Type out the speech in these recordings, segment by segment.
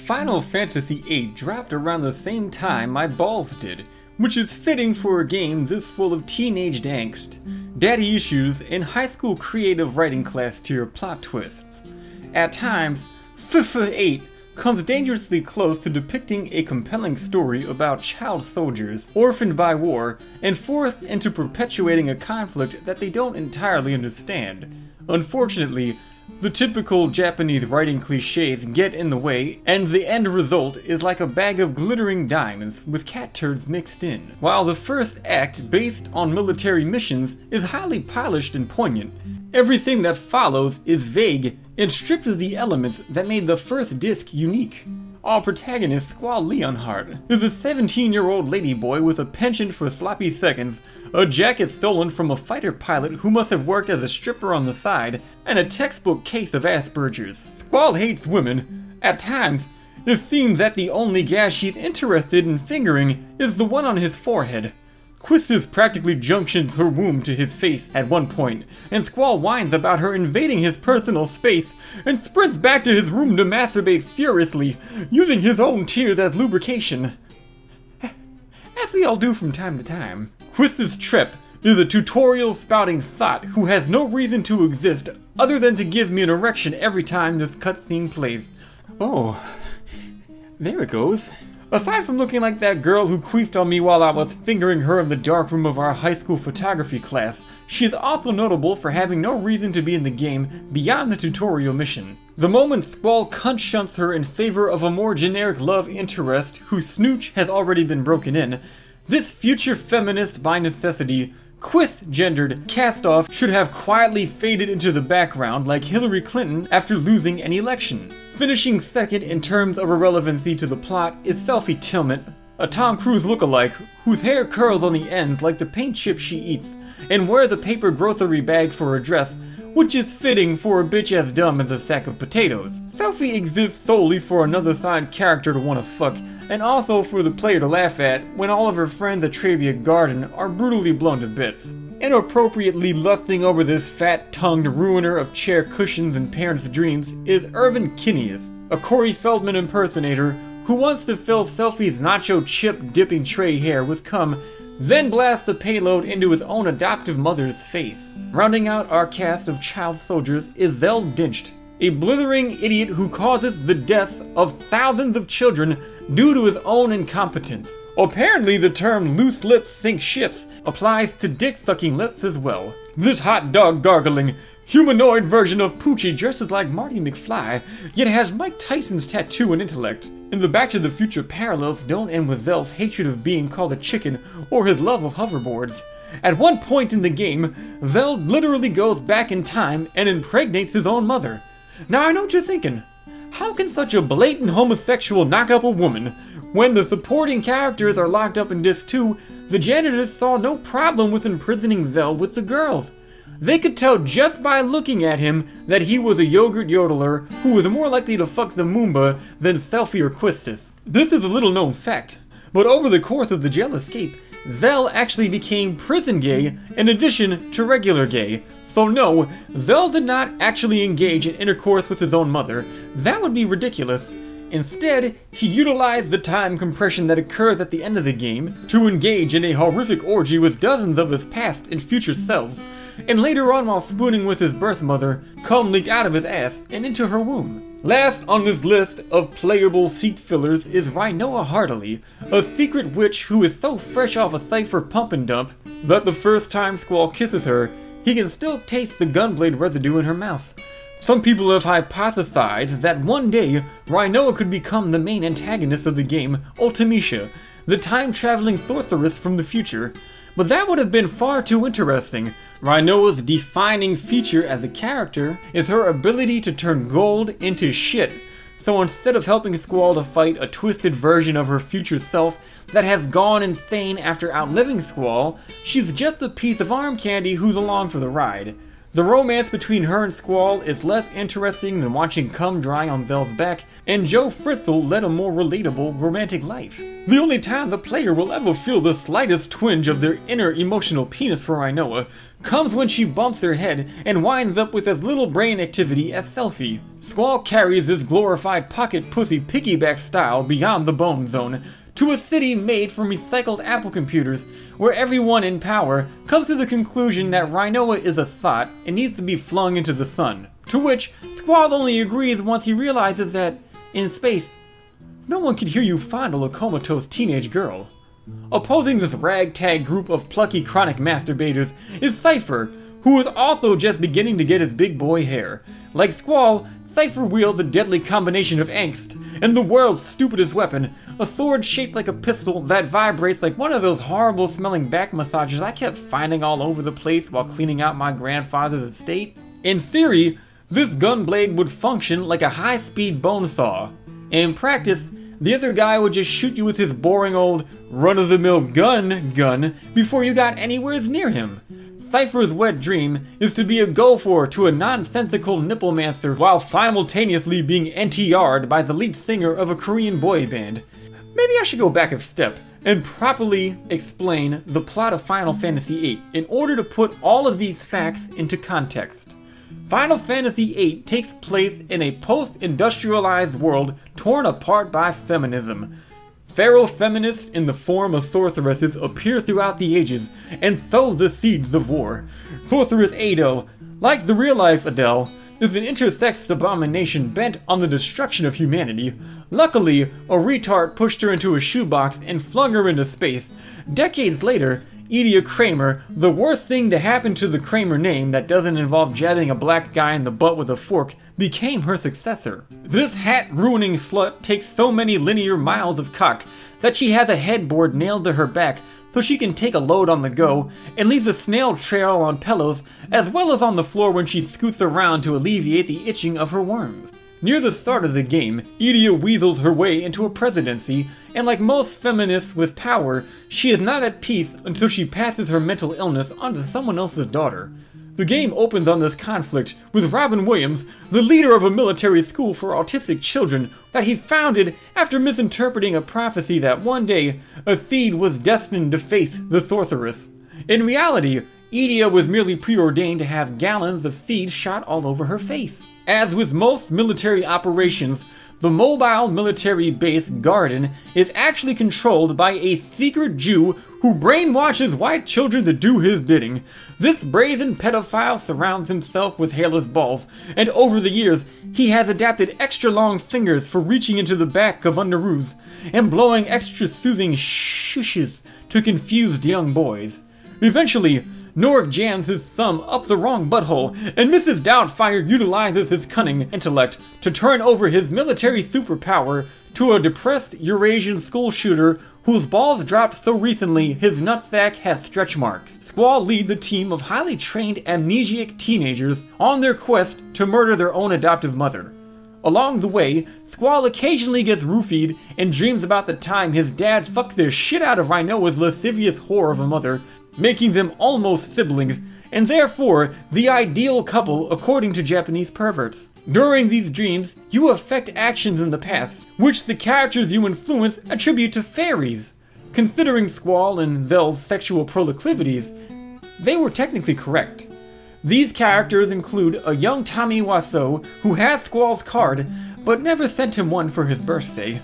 Final Fantasy VIII dropped around the same time my balls did, which is fitting for a game this full of teenage angst, daddy issues, and high school creative writing class tier plot twists. At times, VIII comes dangerously close to depicting a compelling story about child soldiers orphaned by war and forced into perpetuating a conflict that they don't entirely understand. Unfortunately, the typical Japanese writing cliches get in the way, and the end result is like a bag of glittering diamonds with cat turds mixed in. While the first act, based on military missions, is highly polished and poignant, everything that follows is vague and stripped of the elements that made the first disc unique. Our protagonist, Squall Leonhardt, is a 17-year-old ladyboy with a penchant for sloppy seconds, a jacket stolen from a fighter pilot who must have worked as a stripper on the side, and a textbook case of Asperger's. Squall hates women. At times, it seems that the only gas she's interested in fingering is the one on his forehead. Quistis practically junctions her womb to his face at one point, and Squall whines about her invading his personal space and sprints back to his room to masturbate furiously, using his own tears as lubrication. As we all do from time to time. Quistis Trip is a tutorial spouting thought who has no reason to exist other than to give me an erection every time this cutscene plays. Oh, there it goes. Aside from looking like that girl who queefed on me while I was fingering her in the darkroom of our high school photography class, she is also notable for having no reason to be in the game beyond the tutorial mission. The moment Squall cunt shunts her in favor of a more generic love interest whose snooch has already been broken in, this future feminist by necessity, quith-gendered cast-off should have quietly faded into the background like Hillary Clinton after losing an election. Finishing second in terms of irrelevancy to the plot is Selphie Tillman, a Tom Cruise lookalike whose hair curls on the ends like the paint chips she eats, and wears a paper grocery bag for a dress, which is fitting for a bitch as dumb as a sack of potatoes. Selphie exists solely for another side character to wanna fuck, and also for the player to laugh at when all of her friends at Travia Garden are brutally blown to bits. Inappropriately lusting over this fat-tongued ruiner of chair cushions and parents' dreams is Irvin Kinneas, a Corey Feldman impersonator who wants to fill Selphie's nacho chip-dipping tray hair with cum, then blast the payload into his own adoptive mother's face. Rounding out our cast of child soldiers is Vel Dinched, a blithering idiot who causes the death of thousands of children due to his own incompetence. Apparently the term loose lips sink ships applies to dick-sucking lips as well. This hot dog gargling, humanoid version of Poochie dresses like Marty McFly, yet has Mike Tyson's tattoo and intellect. And the Back to the Future parallels don't end with Vel's hatred of being called a chicken or his love of hoverboards. At one point in the game, Vel literally goes back in time and impregnates his own mother. Now I know what you're thinking. How can such a blatant homosexual knock up a woman? When the supporting characters are locked up in Disc 2, the janitors saw no problem with imprisoning Vel with the girls. They could tell just by looking at him that he was a yogurt yodeler who was more likely to fuck the Moomba than Selphie or Quistis. This is a little known fact, but over the course of the jail escape, Vel actually became prison gay in addition to regular gay. So no, Vel did not actually engage in intercourse with his own mother. That would be ridiculous. Instead, he utilized the time compression that occurs at the end of the game to engage in a horrific orgy with dozens of his past and future selves, and later on while spooning with his birth mother, cum leaked out of his ass and into her womb. Last on this list of playable seat fillers is Rinoa Heartily, a secret witch who is so fresh off a Cypher pump and dump that the first time Squall kisses her, he can still taste the gunblade residue in her mouth. Some people have hypothesized that one day, Rinoa could become the main antagonist of the game, Ultimecia, the time-traveling sorceress from the future. But that would have been far too interesting. Rinoa's defining feature as a character is her ability to turn gold into shit. So instead of helping Squall to fight a twisted version of her future self that has gone insane after outliving Squall, she's just a piece of arm candy who's along for the ride. The romance between her and Squall is less interesting than watching cum dry on Vel's back, and Joe Fritzl led a more relatable romantic life. The only time the player will ever feel the slightest twinge of their inner emotional penis for Rinoa comes when she bumps her head and winds up with as little brain activity as Selfie. Squall carries this glorified pocket pussy piggyback style beyond the bone zone to a city made from recycled Apple computers, where everyone in power comes to the conclusion that Rinoa is a thought and needs to be flung into the sun. To which Squall only agrees once he realizes that, in space, no one can hear you fondle a comatose teenage girl. Opposing this ragtag group of plucky chronic masturbators is Cypher, who is also just beginning to get his big boy hair. Like Squall, Cypher wields a deadly combination of angst and the world's stupidest weapon, a sword shaped like a pistol that vibrates like one of those horrible smelling back massages I kept finding all over the place while cleaning out my grandfather's estate. In theory, this gunblade would function like a high-speed bone saw. In practice, the other guy would just shoot you with his boring old run-of-the-mill gun before you got anywhere near him. Cypher's wet dream is to be a go-for to a nonsensical nipplemancer while simultaneously being NTR'd by the lead singer of a Korean boy band. Maybe I should go back a step and properly explain the plot of Final Fantasy VIII in order to put all of these facts into context. Final Fantasy VIII takes place in a post-industrialized world torn apart by feminism. Feral feminists in the form of sorceresses appear throughout the ages and sow the seeds of war. Sorceress Adele, like the real-life Adele, is an intersex abomination bent on the destruction of humanity. Luckily, a retard pushed her into a shoebox and flung her into space. Decades later, Edea Kramer, the worst thing to happen to the Kramer name that doesn't involve jabbing a black guy in the butt with a fork, became her successor. This hat-ruining slut takes so many linear miles of cock that she has a headboard nailed to her back so she can take a load on the go, and leaves a snail trail on pillows as well as on the floor when she scoots around to alleviate the itching of her worms. Near the start of the game, Edea weasels her way into a presidency, and like most feminists with power, she is not at peace until she passes her mental illness onto someone else's daughter. The game opens on this conflict with Robin Williams, the leader of a military school for autistic children that he founded after misinterpreting a prophecy that one day a seed was destined to face the sorceress. In reality, Edea was merely preordained to have gallons of seed shot all over her face. As with most military operations, the mobile military base Garden is actually controlled by a secret Jew who brainwashes white children to do his bidding. This brazen pedophile surrounds himself with hairless balls, and over the years, he has adapted extra long fingers for reaching into the back of underoos and blowing extra soothing shushes to confused young boys. Eventually, Norik jams his thumb up the wrong butthole, and Mrs. Doubtfire utilizes his cunning intellect to turn over his military superpower to a depressed Eurasian school shooter whose balls dropped so recently his nutsack has stretch marks. Squall leads a team of highly trained amnesiac teenagers on their quest to murder their own adoptive mother. Along the way, Squall occasionally gets roofied and dreams about the time his dad fucked the shit out of Rinoa's lascivious whore of a mother, making them almost siblings, and therefore the ideal couple according to Japanese perverts. During these dreams, you affect actions in the past, which the characters you influence attribute to fairies. Considering Squall and Vel's sexual proclivities, they were technically correct. These characters include a young Tommy Wiseau who has Squall's card, but never sent him one for his birthday,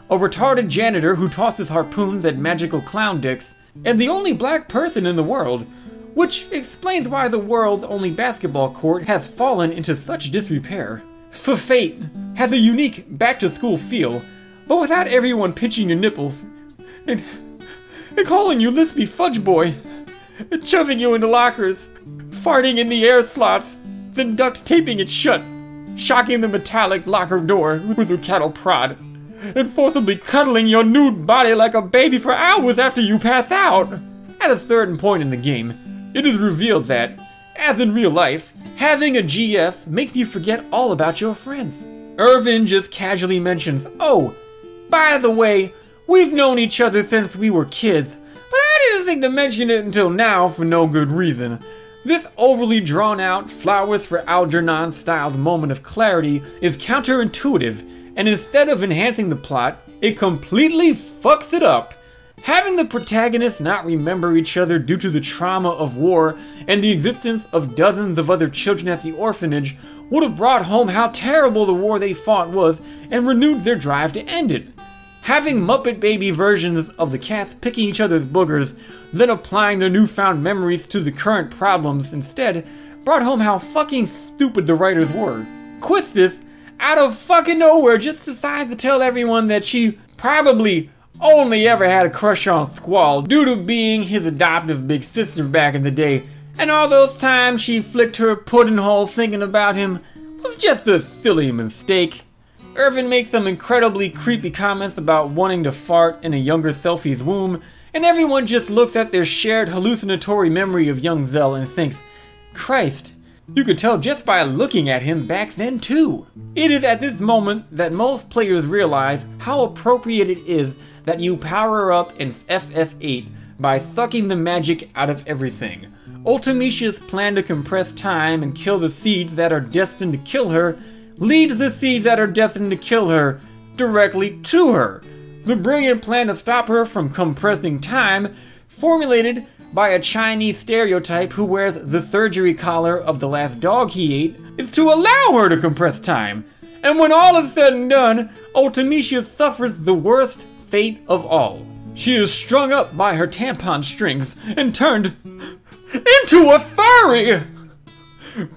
a retarded janitor who tosses harpoons at magical clown dicks, and the only black person in the world, which explains why the world's only basketball court has fallen into such disrepair. Fate has a unique back-to-school feel, but without everyone pinching your nipples, and calling you Lispy Fudge Boy, and shoving you into lockers, farting in the air slots, then duct taping it shut, shocking the metallic locker door with her cattle prod, and forcibly cuddling your nude body like a baby for hours after you pass out. At a certain point in the game, it is revealed that, as in real life, having a GF makes you forget all about your friends. Irvin just casually mentions, "Oh, by the way, we've known each other since we were kids, but I didn't think to mention it until now for no good reason. This overly drawn out, flowers for Algernon styled moment of clarity is counterintuitive, and instead of enhancing the plot, it completely fucks it up. Having the protagonists not remember each other due to the trauma of war and the existence of dozens of other children at the orphanage would have brought home how terrible the war they fought was and renewed their drive to end it. Having Muppet Baby versions of the cats picking each other's boogers, then applying their newfound memories to the current problems instead, brought home how fucking stupid the writers were. Quistis, out of fucking nowhere, just decides to tell everyone that she probably only ever had a crush on Squall due to being his adoptive big sister back in the day, and all those times she flicked her pudding hole thinking about him was just a silly mistake. Irvin makes some incredibly creepy comments about wanting to fart in a younger Selfie's womb, and everyone just looks at their shared hallucinatory memory of young Zell and thinks, Christ, you could tell just by looking at him back then too. It is at this moment that most players realize how appropriate it is that you power up in FF8 by sucking the magic out of everything. Ultimecia's plan to compress time and kill the seeds that are destined to kill her leads the seeds that are destined to kill her directly to her. The brilliant plan to stop her from compressing time, formulated by a Chinese stereotype who wears the surgery collar of the last dog he ate, is to allow her to compress time. And when all is said and done, Ultimecia suffers the worst fate of all. She is strung up by her tampon strings and turned into a furry!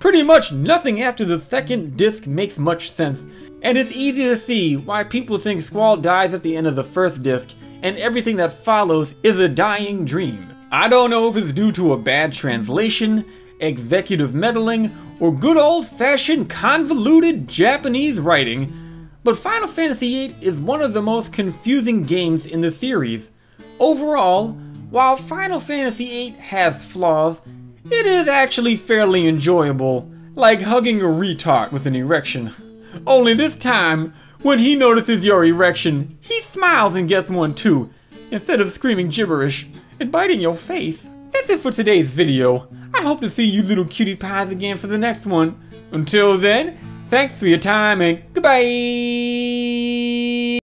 Pretty much nothing after the second disc makes much sense, and it's easy to see why people think Squall dies at the end of the first disc, and everything that follows is a dying dream. I don't know if it's due to a bad translation, executive meddling, or good old-fashioned convoluted Japanese writing, but Final Fantasy VIII is one of the most confusing games in the series. Overall, while Final Fantasy VIII has flaws, it is actually fairly enjoyable, like hugging a retard with an erection. Only this time, when he notices your erection, he smiles and gets one too, instead of screaming gibberish and biting your face. That's it for today's video. I hope to see you little cutie pies again for the next one. Until then, thanks for your time and goodbye!